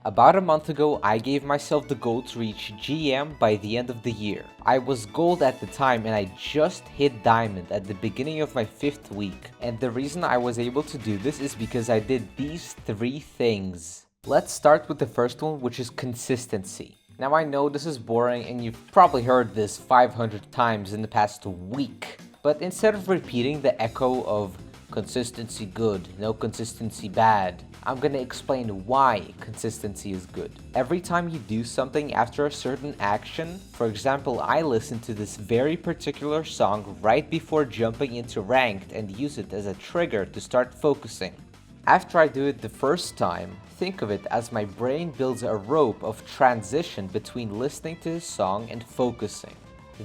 About a month ago, I gave myself the goal to reach GM by the end of the year. I was gold at the time and I just hit diamond at the beginning of my 5th week. And the reason I was able to do this is because I did these 3 things. Let's start with the first one, which is consistency. Now I know this is boring and you've probably heard this 500 times in the past week. But instead of repeating the echo of consistency good, no consistency bad, I'm gonna explain why consistency is good. Every time you do something after a certain action, for example, I listen to this very particular song right before jumping into ranked and use it as a trigger to start focusing. After I do it the first time, think of it as my brain builds a rope of transition between listening to the song and focusing.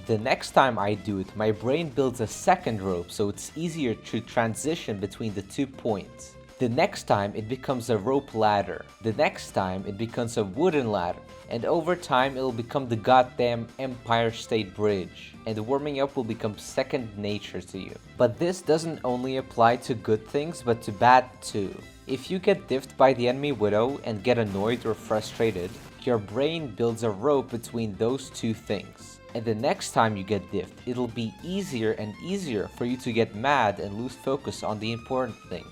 The next time I do it, my brain builds a second rope so it's easier to transition between the 2 points. The next time it becomes a rope ladder. The next time it becomes a wooden ladder. And over time it'll become the goddamn Empire State Bridge. And warming up will become second nature to you. But this doesn't only apply to good things but to bad too. If you get diffed by the enemy widow and get annoyed or frustrated, your brain builds a rope between those 2 things. And the next time you get diffed, it'll be easier and easier for you to get mad and lose focus on the important things.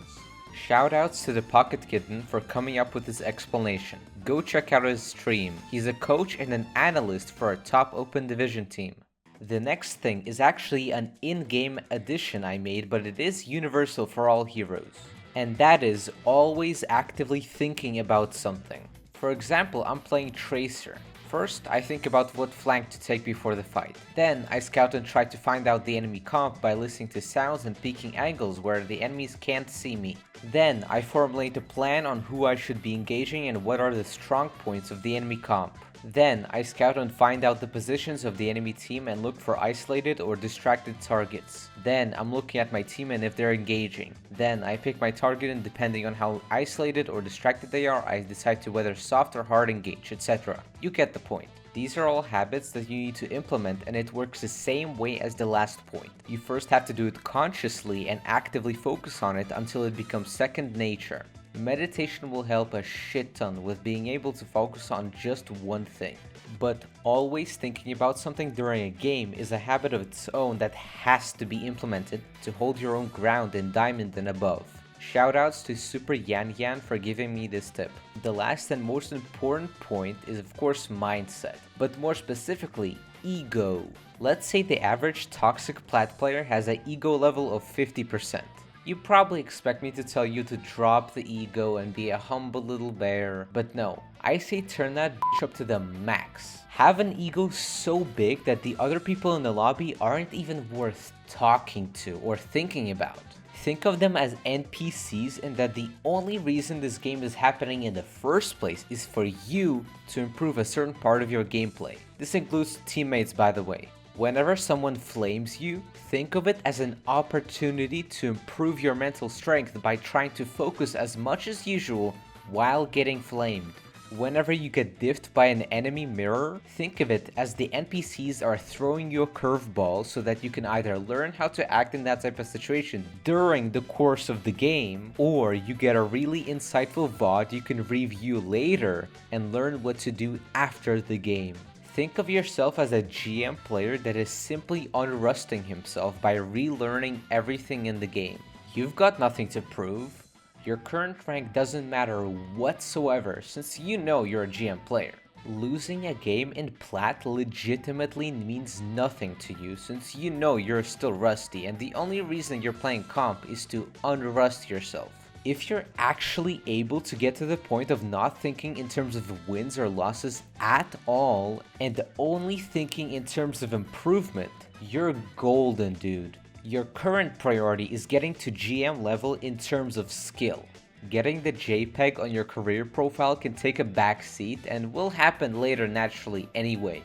Shoutouts to the Pocket Kitten for coming up with this explanation. Go check out his stream. He's a coach and an analyst for a top open division team. The next thing is actually an in-game addition I made, but it is universal for all heroes. And that is always actively thinking about something. For example, I'm playing Tracer. First, I think about what flank to take before the fight. Then, I scout and try to find out the enemy comp by listening to sounds and peeking angles where the enemies can't see me. Then, I formulate a plan on who I should be engaging and what are the strong points of the enemy comp. Then, I scout and find out the positions of the enemy team and look for isolated or distracted targets. Then, I'm looking at my team and if they're engaging. Then, I pick my target and depending on how isolated or distracted they are, I decide to whether soft or hard engage, etc. You get the point. These are all habits that you need to implement and it works the same way as the last point. You first have to do it consciously and actively focus on it until it becomes second nature. Meditation will help a shit ton with being able to focus on just one thing. But always thinking about something during a game is a habit of its own that has to be implemented to hold your own ground in Diamond and above. Shoutouts to Superyanyan for giving me this tip. The last and most important point is of course mindset, but more specifically, ego. Let's say the average toxic plat player has an ego level of 50%. You probably expect me to tell you to drop the ego and be a humble little bear, but no. I say turn that bitch up to the max. Have an ego so big that the other people in the lobby aren't even worth talking to or thinking about. Think of them as NPCs and that the only reason this game is happening in the first place is for you to improve a certain part of your gameplay. This includes teammates, by the way. Whenever someone flames you, think of it as an opportunity to improve your mental strength by trying to focus as much as usual while getting flamed. Whenever you get diffed by an enemy mirror, think of it as the NPCs are throwing you a curveball so that you can either learn how to act in that type of situation during the course of the game, or you get a really insightful VOD you can review later and learn what to do after the game. Think of yourself as a GM player that is simply unrusting himself by relearning everything in the game. You've got nothing to prove. Your current rank doesn't matter whatsoever since you know you're a GM player. Losing a game in plat legitimately means nothing to you since you know you're still rusty and the only reason you're playing comp is to unrust yourself. If you're actually able to get to the point of not thinking in terms of wins or losses at all and only thinking in terms of improvement, you're golden, dude. Your current priority is getting to GM level in terms of skill. Getting the JPEG on your career profile can take a back seat and will happen later naturally anyway.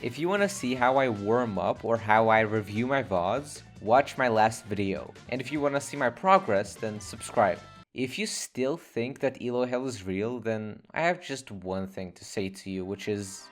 If you want to see how I warm up or how I review my VODs, watch my last video. And if you want to see my progress, then subscribe. If you still think that Elo Hell is real, then I have just one thing to say to you, which is